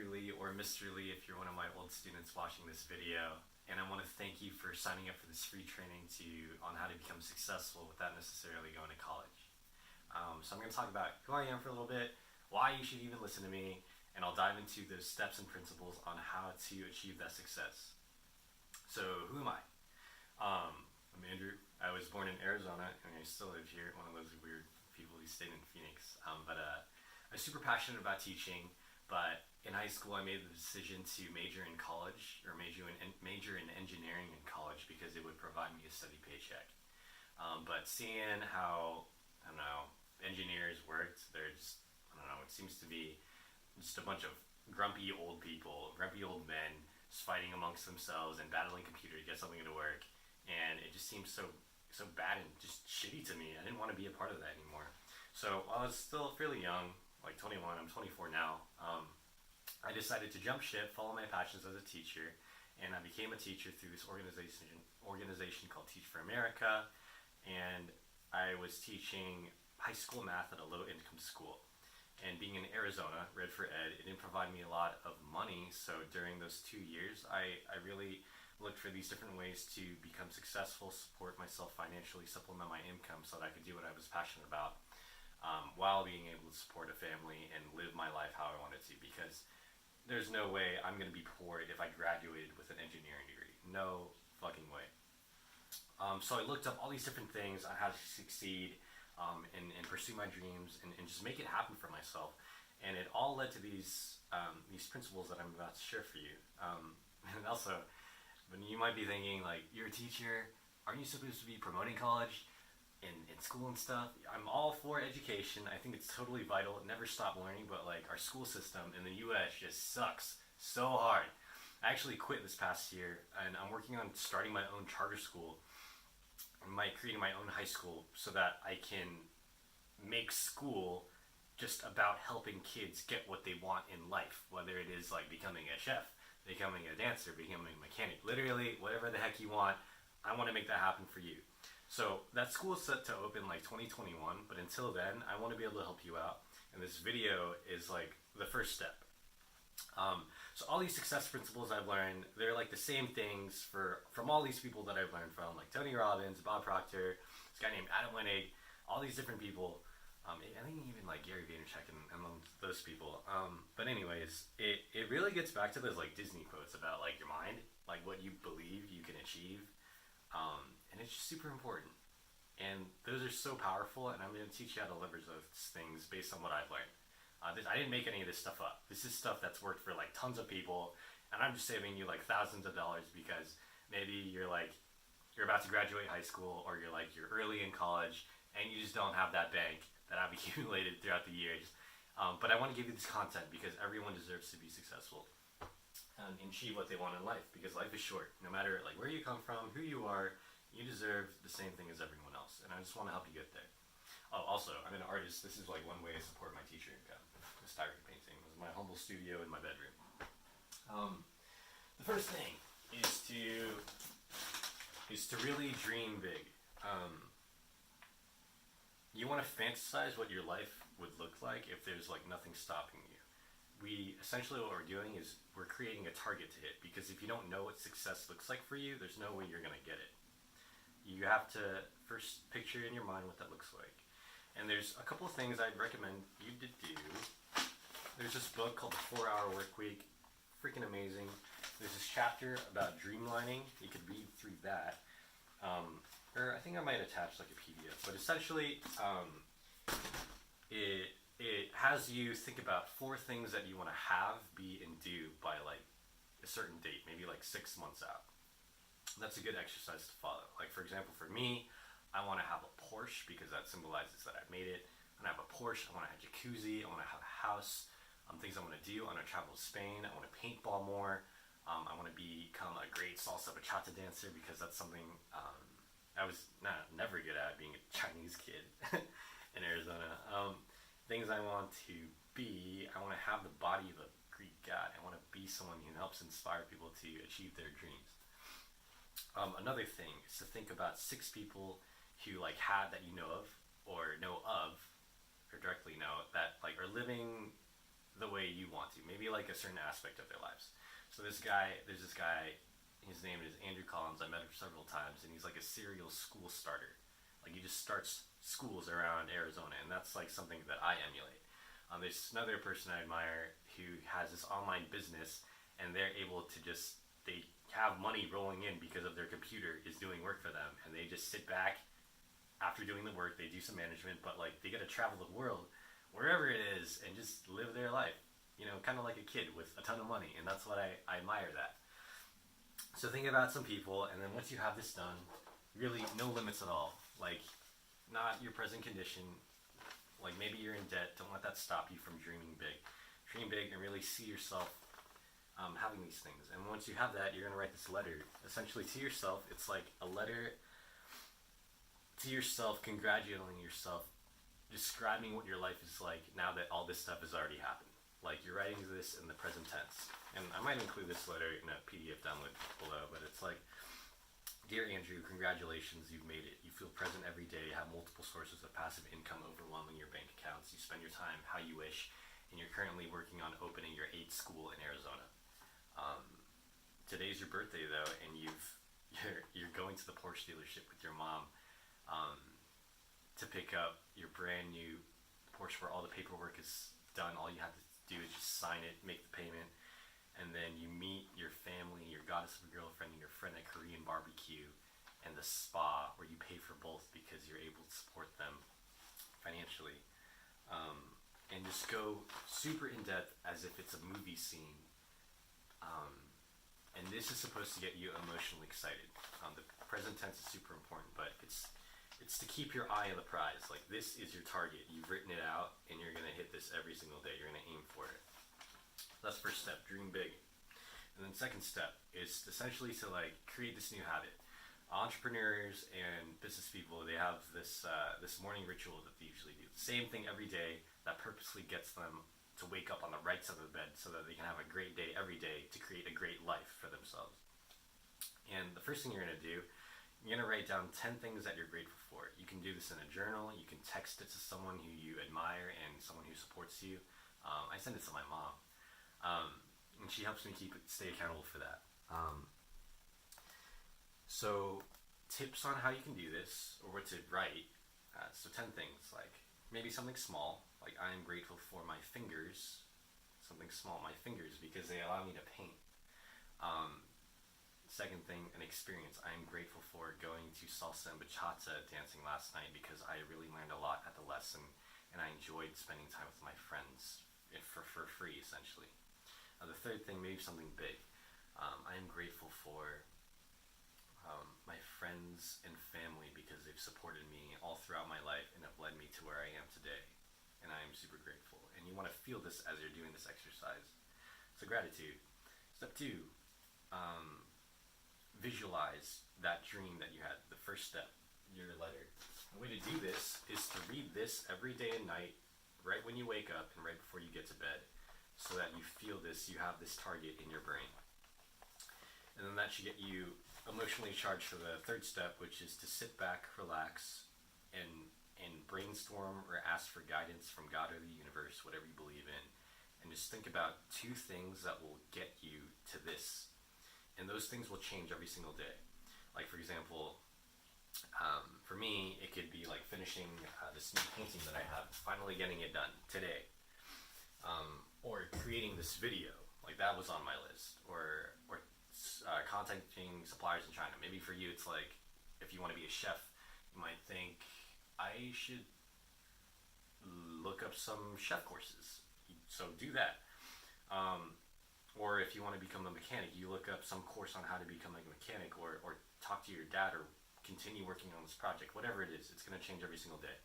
Lee or Mr. Lee if you're one of my old students watching this video. And I want to thank you for signing up for this free training on how to become successful without necessarily going to college. So I'm going to talk about who I am for a little bit, why you should even listen to me, and I'll dive into those steps and principles on how to achieve that success. So who am I? I'm Andrew. I was born in Arizona, and I still live here, one of those weird people who stayed in Phoenix. I'm super passionate about teaching, but in high school I made the decision to major in college, or major in engineering in college, because it would provide me a steady paycheck. But seeing how, engineers worked, it seems to be just a bunch of grumpy old people, grumpy old men, just fighting amongst themselves and battling computer to get something to work. And it just seems so bad and just shitty to me. I didn't want to be a part of that anymore. So while I was still fairly young, like 21, I'm 24 now, I decided to jump ship, follow my passions as a teacher, and I became a teacher through this organization called Teach for America. And I was teaching high school math at a low-income school. And being in Arizona, Red for Ed, it didn't provide me a lot of money. So during those 2 years, I really looked for these different ways to become successful, support myself financially, supplement my income so that I could do what I was passionate about, while being able to support a family and live my life how I wanted to. Because there's no way I'm going to be poor if I graduated with an engineering degree. No fucking way. So I looked up all these different things on how to succeed, and pursue my dreams and just make it happen for myself. And it all led to these principles that I'm about to share for you. And also, when you might be thinking, like, you're a teacher, aren't you supposed to be promoting college in school and stuff? I'm all for education. I think it's totally vital. Never stop learning, but like our school system in the US just sucks so hard. I actually quit this past year, and I'm working on starting my own charter school, creating my own high school, so that I can make school just about helping kids get what they want in life, whether it is like becoming a chef, becoming a dancer, becoming a mechanic, literally whatever the heck you want. I want to make that happen for you. So that school is set to open like 2021, but until then, I want to be able to help you out. And this video is like the first step. So all these success principles I've learned, they're like the same things from all these people that I've learned from, like Tony Robbins, Bob Proctor, this guy named Adam Winnig, all these different people. I think even like Gary Vaynerchuk and those people. But anyways, it really gets back to those like Disney quotes about like your mind, like what you believe you can achieve. And it's just super important. And those are so powerful, and I'm going to teach you how to leverage those things based on what I've learned. I didn't make any of this stuff up. This is stuff that's worked for like tons of people, and I'm just saving you like thousands of dollars because maybe you're about to graduate high school, or you're early in college and you just don't have that bank that I've accumulated throughout the years. But I want to give you this content because everyone deserves to be successful and achieve what they want in life, because life is short. No matter like where you come from, who you are, you deserve the same thing as everyone else, and I just want to help you get there. Oh, also, I'm an artist. This is like one way I support my teacher income. Styrofoam painting. This is my humble studio in my bedroom. The first thing is to really dream big. You want to fantasize what your life would look like if there's like nothing stopping you. Essentially what we're doing is we're creating a target to hit, because if you don't know what success looks like for you, there's no way you're going to get it. You have to first picture in your mind what that looks like. And there's a couple of things I'd recommend you to do. There's this book called The 4-Hour Workweek. Freaking amazing. There's this chapter about dreamlining. You could read through that. Or I think I might attach like a PDF. But essentially, it has you think about 4 things that you want to have, be, and do by like a certain date, maybe like 6 months out. That's a good exercise to follow. Like for example, for me, I want to have a Porsche because that symbolizes that I made it. I want to have a Porsche. I want to have a jacuzzi. I want to have a house. Things I want to do. I want to travel to Spain. I want to paintball more. I want to become a great salsa bachata dancer because that's something I was never good at, being a Chinese kid in Arizona. Things I want to be. I want to have the body of a Greek god. I want to be someone who helps inspire people to achieve their dreams. Another thing is to think about 6 people who like had that you know of, or directly know, that like are living the way you want to. Maybe like a certain aspect of their lives. So there's this guy, his name is Andrew Collins. I met him several times, and he's like a serial school starter. Like he just starts schools around Arizona, and that's like something that I emulate. There's another person I admire who has this online business, and they're able to they have money rolling in because of their computer is doing work for them, and they just sit back after doing the work. They do some management, but like they get to travel the world, wherever it is, and just live their life. You know, kind of like a kid with a ton of money, and that's what I admire that. So think about some people, and then once you have this done, really no limits at all. Like, not your present condition. Like maybe you're in debt. Don't let that stop you from dreaming big. Dream big and really see yourself having these things. And once you have that, you're gonna write this letter, essentially to yourself. It's like a letter to yourself, congratulating yourself, describing what your life is like now that all this stuff has already happened. Like you're writing this in the present tense. And I might include this letter in a PDF download below, but it's like, Dear Andrew, congratulations, you've made it. You feel present every day, have multiple sources of passive income overwhelming your bank accounts. You spend your time how you wish, and you're currently working on opening your 8th school in Arizona. Today's your birthday though, and you're going to the Porsche dealership with your mom to pick up your brand new Porsche where all the paperwork is done. All you have to do is just sign it, make the payment, and then you meet your family, your goddess of a girlfriend, and your friend at Korean barbecue and the spa where you pay for both because you're able to support them financially. And just go super in depth as if it's a movie scene. And this is supposed to get you emotionally excited. The present tense is super important, but it's to keep your eye on the prize. Like this is your target. You've written it out, and you're gonna hit this every single day. You're gonna aim for it. That's first step, dream big. And then second step is essentially to like create this new habit. Entrepreneurs and business people, they have this morning ritual that they usually do. Same thing every day that purposely gets them to wake up on the right side of the bed so that they can have a great day every day to create a great life for themselves. And the first thing you're gonna do, you're gonna write down 10 things that you're grateful for. You can do this in a journal, you can text it to someone who you admire and someone who supports you. I send it to my mom. And she helps me stay accountable for that. So tips on how you can do this, or what to write. So 10 things, like maybe something small, like I am grateful for my fingers. Something small, my fingers, because they allow me to paint. Second thing, an experience. I am grateful for going to salsa and bachata dancing last night because I really learned a lot at the lesson, and I enjoyed spending time with my friends for free, essentially. The third thing, maybe something big. I am grateful for my friends and family because they've supported me all throughout my life and have led me to where I am today. And I am super grateful. And you want to feel this as you're doing this exercise. So gratitude. Step 2, visualize that dream that you had. The first step, your letter. The way to do this is to read this every day and night, right when you wake up and right before you get to bed, so that you feel this, you have this target in your brain. And then that should get you emotionally charged for the third step, which is to sit back, relax, and brainstorm or ask for guidance from God or the universe, whatever you believe in. And just think about 2 things that will get you to this. And those things will change every single day. Like for example, for me, it could be like finishing this new painting that I have, finally getting it done today. Or creating this video, like that was on my list. Or contacting suppliers in China. Maybe for you it's like, if you want to be a chef, you might think, I should look up some chef courses. So do that. Or if you want to become a mechanic, you look up some course on how to become a mechanic, or talk to your dad, or continue working on this project. Whatever it is, it's going to change every single day.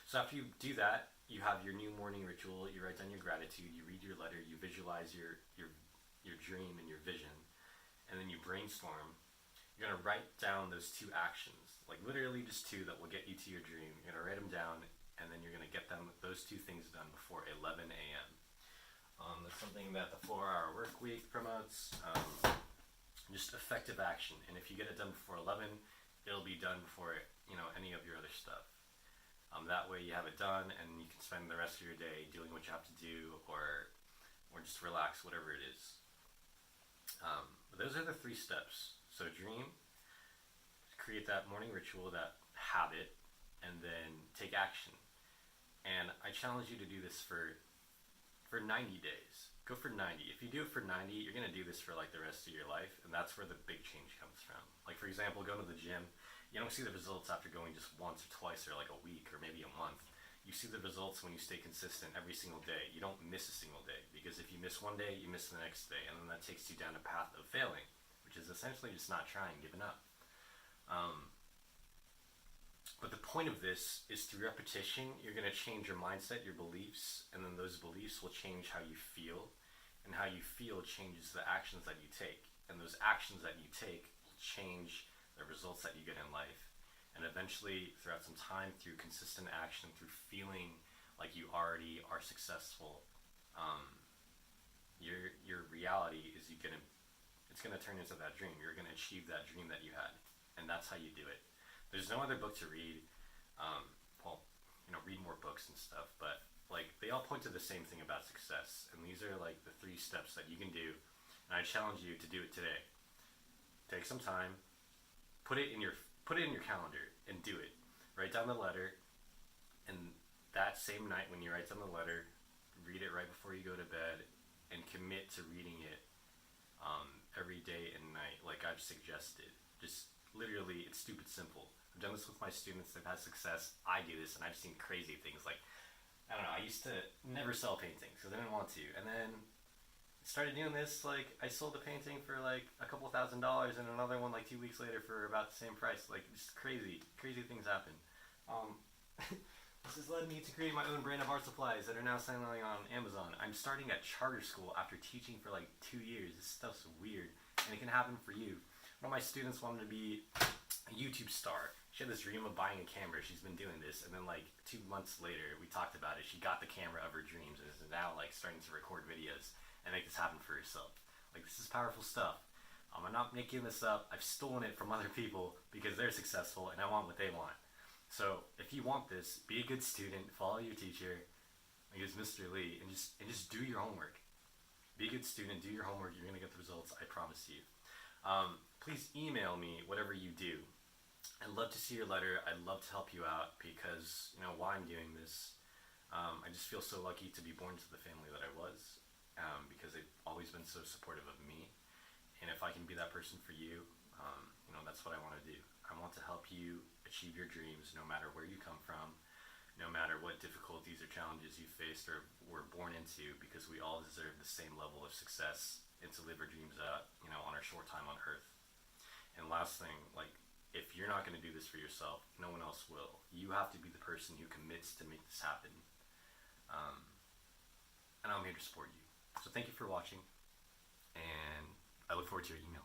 So after you do that, you have your new morning ritual, you write down your gratitude, you read your letter, you visualize your dream and your vision, and then you brainstorm. You're going to write down those 2 actions, like literally just 2 that will get you to your dream. You're going to write them down, and then you're going to get those 2 things done before 11 a.m. That's something that the 4-hour work week promotes. Just effective action. And if you get it done before 11, it'll be done before any of your other stuff. That way you have it done and you can spend the rest of your day doing what you have to do, or just relax, whatever it is. But those are the 3 steps. So dream, create that morning ritual, that habit, and then take action. And I challenge you to do this for 90 days. Go for 90. If you do it for 90, you're going to do this for like the rest of your life, and that's where the big change comes from. Like, for example, going to the gym, you don't see the results after going just once or twice or like a week or maybe a month. You see the results when you stay consistent every single day. You don't miss a single day, because if you miss one day, you miss the next day, and then that takes you down a path of failing, which is essentially just not trying, giving up. But the point of this is, through repetition, you're going to change your mindset, your beliefs, and then those beliefs will change how you feel, and how you feel changes the actions that you take, and those actions that you take will change the results that you get in life. And eventually, throughout some time, through consistent action, through feeling like you already are successful, your reality is it's gonna turn into that dream. You're gonna achieve that dream that you had, and that's how you do it. There's no other book to read. Read more books and stuff, but like, they all point to the same thing about success, and these are like the 3 steps that you can do. And I challenge you to do it today. Take some time, put it in your calendar, and do it. Write down the letter, and that same night when you write down the letter, read it right before you go to bed, and commit to reading it every day and night, like I've suggested. Just literally, it's stupid simple. I've done this with my students. They've had success. I do this, and I've seen crazy things. Like, I don't know, I used to never sell paintings because I didn't want to, and then started doing this. Like, I sold a painting for like a couple $1,000, and another one like 2 weeks later for about the same price. Like, just crazy things happen. This has led me to create my own brand of art supplies that are now selling on Amazon. I'm starting a charter school after teaching for like 2 years. This stuff's weird, and it can happen for you. One of my students wanted to be a YouTube star. She had this dream of buying a camera. She's been doing this, and then like 2 months later, we talked about it. She got the camera of her dreams and is now like starting to record videos and make this happen for herself. Like, this is powerful stuff. I'm not making this up. I've stolen it from other people because they're successful, and I want what they want. So if you want this, be a good student, follow your teacher, like it's Mr. Lee, and just do your homework. Be a good student, do your homework. You're gonna get the results, I promise you. Please email me whatever you do. I'd love to see your letter. I'd love to help you out, because why I'm doing this. I just feel so lucky to be born to the family that I was, because they've always been so supportive of me. And if I can be that person for you, that's what I want to do. I want to help you achieve your dreams, no matter where you come from, no matter what difficulties or challenges you faced or were born into, because we all deserve the same level of success and to live our dreams out, on our short time on earth. And last thing, like, if you're not going to do this for yourself, no one else will. You have to be the person who commits to make this happen. And I'm here to support you. So thank you for watching, and I look forward to your email.